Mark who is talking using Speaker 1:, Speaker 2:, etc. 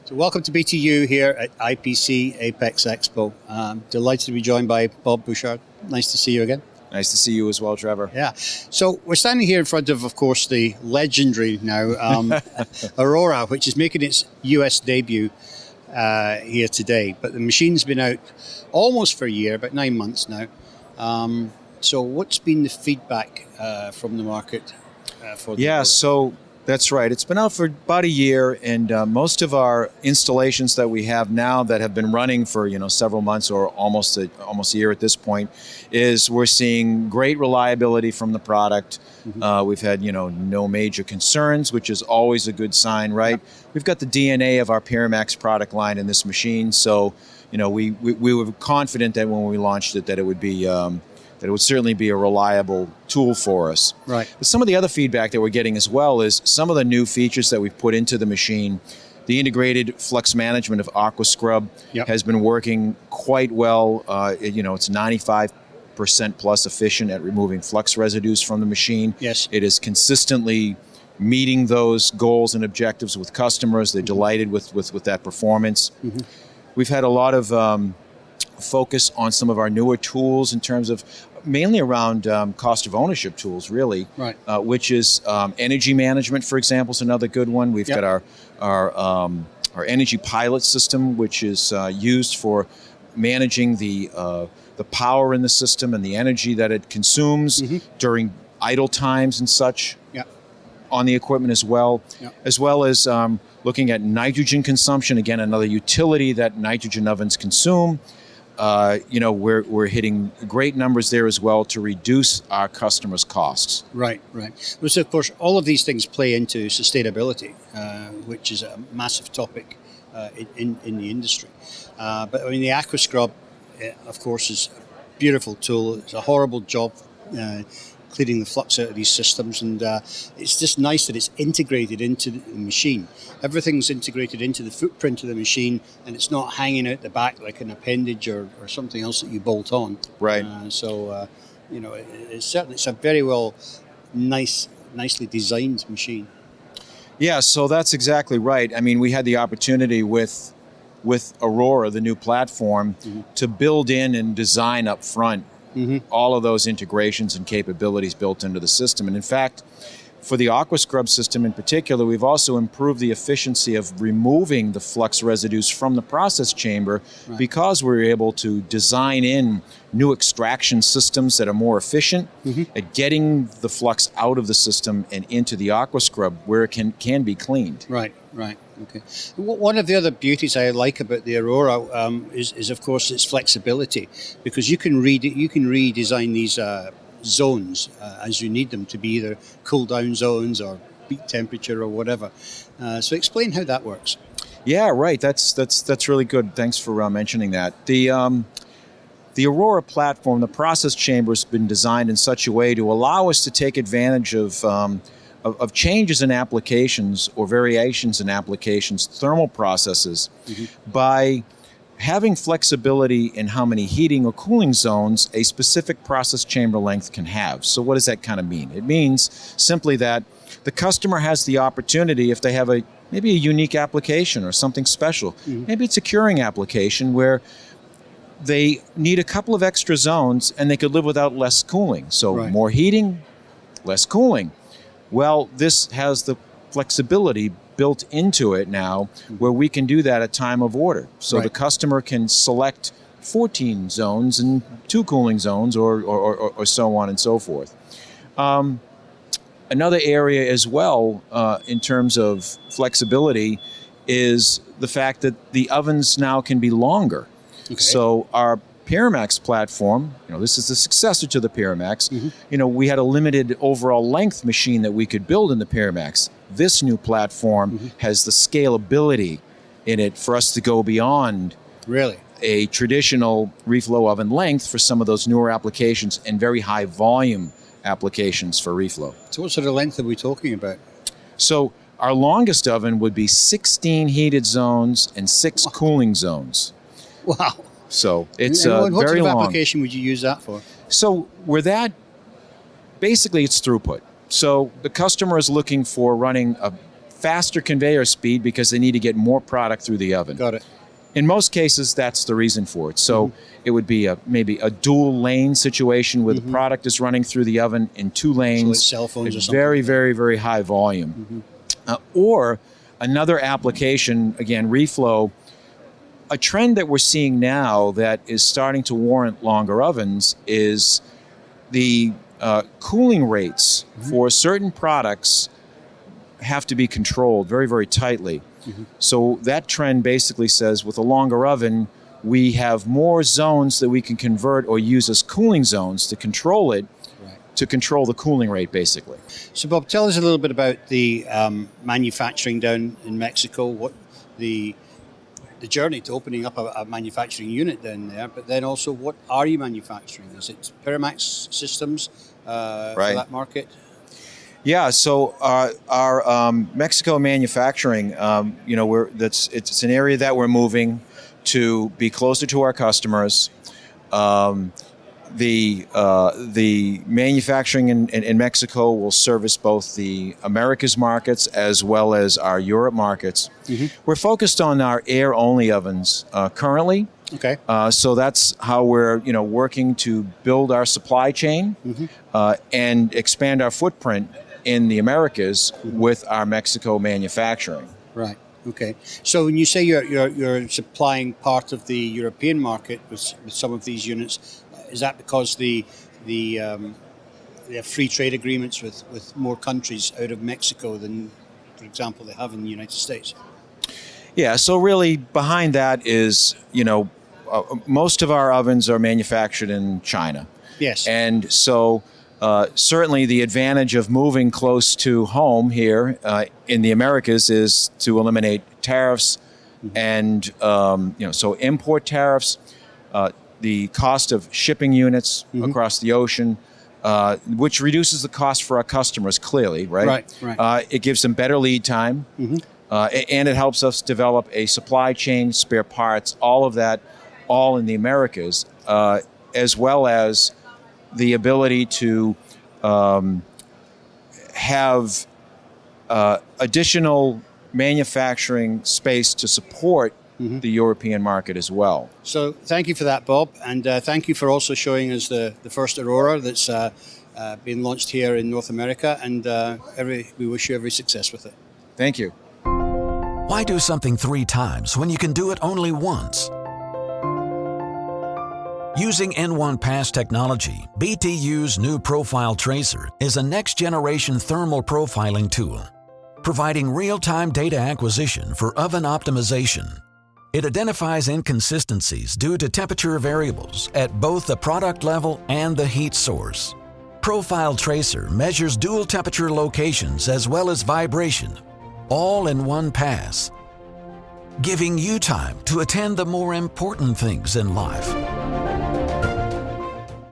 Speaker 1: So welcome to BTU here at IPC Apex Expo. Delighted to be joined by Bob Bouchard. Nice to see you again.
Speaker 2: Nice to see you as well, Trevor.
Speaker 1: Yeah. So we're standing here in front of course, the legendary now Aurora, which is making its US debut here today. But the machine's been out almost for a year, about 9 months now. So what's been the feedback from the market for the Aurora?
Speaker 2: So that's right. It's been out for about a year, and most of our installations that we have now that have been running for several months or almost a year at this point, is we're seeing great reliability from the product. Mm-hmm. We've had no major concerns, which is always a good sign, right? Yeah. We've got the DNA of our Pyramax product line in this machine, so we were confident that when we launched it that it would be. That it would certainly be a reliable tool for us.
Speaker 1: Right.
Speaker 2: But some of the other feedback that we're getting as well is some of the new features that we've put into the machine. The integrated flux management of Aqua-Scrub has been working quite well. It's 95% plus efficient at removing flux residues from the machine.
Speaker 1: Yes.
Speaker 2: It is consistently meeting those goals and objectives with customers. They're delighted with that performance. Mm-hmm. We've had a lot of focus on some of our newer tools in terms of mainly around cost of ownership tools, really,
Speaker 1: right.
Speaker 2: Which is energy management, for example, is another good one. We've got our energy pilot system, which is used for managing the power in the system and the energy that it consumes during idle times and such on the equipment as well as looking at nitrogen consumption, again, another utility that nitrogen ovens consume. We're hitting great numbers there as well to reduce our customers' costs.
Speaker 1: Right. So, of course, all of these things play into sustainability, which is a massive topic in the industry. But I mean, the Aqua-Scrub, of course, is a beautiful tool. It's a horrible job cleaning the flux out of these systems, and it's just nice that it's integrated into the machine. Everything's integrated into the footprint of the machine, and it's not hanging out the back like an appendage or something else that you bolt on.
Speaker 2: Right.
Speaker 1: It's a very nicely designed machine.
Speaker 2: Yeah, so that's exactly right. I mean, we had the opportunity with Aurora, the new platform, to build in and design up front all of those integrations and capabilities built into the system. And in fact, for the Aqua-Scrub system in particular, we've also improved the efficiency of removing the flux residues from the process chamber because we're able to design in new extraction systems that are more efficient at getting the flux out of the system and into the Aqua-Scrub where it can be cleaned.
Speaker 1: Right. Okay. One of the other beauties I like about the Aurora is of course its flexibility, because you can redesign these zones as you need them to be either cool down zones or peak temperature or whatever. So explain how that works.
Speaker 2: Yeah, right. That's really good. Thanks for mentioning that. The Aurora platform, the process chamber, has been designed in such a way to allow us to take advantage of changes in applications or variations in applications, thermal processes, by having flexibility in how many heating or cooling zones a specific process chamber length can have. So what does that kind of mean? It means simply that the customer has the opportunity, if they have maybe a unique application or something special, maybe it's a curing application where they need a couple of extra zones and they could live without less cooling. So more heating, less cooling. Well, this has the flexibility built into it now where we can do that at time of order. So the customer can select 14 zones and 2 cooling zones or so on and so forth. Another area as well in terms of flexibility is the fact that the ovens now can be longer. Okay. So our Pyramax platform, this is the successor to the Pyramax. We had a limited overall length machine that we could build in the Pyramax. This new platform has the scalability in it for us to go beyond a traditional reflow oven length for some of those newer applications and very high volume applications for reflow.
Speaker 1: So what sort of length are we talking about?
Speaker 2: So our longest oven would be 16 heated zones and 6 cooling zones.
Speaker 1: Wow.
Speaker 2: So it's
Speaker 1: very
Speaker 2: long.
Speaker 1: What sort of application would you use that for?
Speaker 2: So basically it's throughput. So the customer is looking for running a faster conveyor speed because they need to get more product through the oven.
Speaker 1: Got it.
Speaker 2: In most cases, that's the reason for it. So it would be maybe a dual lane situation where the product is running through the oven in 2 lanes.
Speaker 1: So like cell phones or something.
Speaker 2: Very, very, very high volume. Or another application, again, reflow. A trend that we're seeing now that is starting to warrant longer ovens is the cooling rates for certain products have to be controlled very, very tightly. So that trend basically says with a longer oven, we have more zones that we can convert or use as cooling zones to control it, to control the cooling rate, basically.
Speaker 1: So, Bob, tell us a little bit about the manufacturing down in Mexico, what the journey to opening up a manufacturing unit down there, but then also what are you manufacturing? Is it Pyramax systems for that market?
Speaker 2: Yeah, so our Mexico manufacturing, it's an area that we're moving to be closer to our customers. The manufacturing in Mexico will service both the Americas markets as well as our Europe markets. We're focused on our air-only ovens currently.
Speaker 1: Okay.
Speaker 2: So that's how we're working to build our supply chain and expand our footprint in the Americas with our Mexico manufacturing.
Speaker 1: Right. Okay. So when you say you're supplying part of the European market with some of these units, is that because they have free trade agreements with more countries out of Mexico than, for example, they have in the United States?
Speaker 2: Yeah. So really, behind that is most of our ovens are manufactured in China.
Speaker 1: Yes.
Speaker 2: And so certainly the advantage of moving close to home here in the Americas is to eliminate tariffs and, so import tariffs, the cost of shipping units across the ocean, which reduces the cost for our customers clearly, right? Right. It gives them better lead time, and it helps us develop a supply chain, spare parts, all of that, all in the Americas, as well as the ability to have additional manufacturing space to support the European market as well.
Speaker 1: So thank you for that, Bob, and thank you for also showing us the first Aurora that's being launched here in North America, and we wish you every success with it.
Speaker 2: Thank you.
Speaker 3: Why do something 3 times when you can do it only once? Using N1 Pass technology, BTU's new Profile Tracer is a next-generation thermal profiling tool, providing real-time data acquisition for oven optimization. It identifies inconsistencies due to temperature variables at both the product level and the heat source. Profile Tracer measures dual temperature locations as well as vibration, all in one pass, giving you time to attend the more important things in life.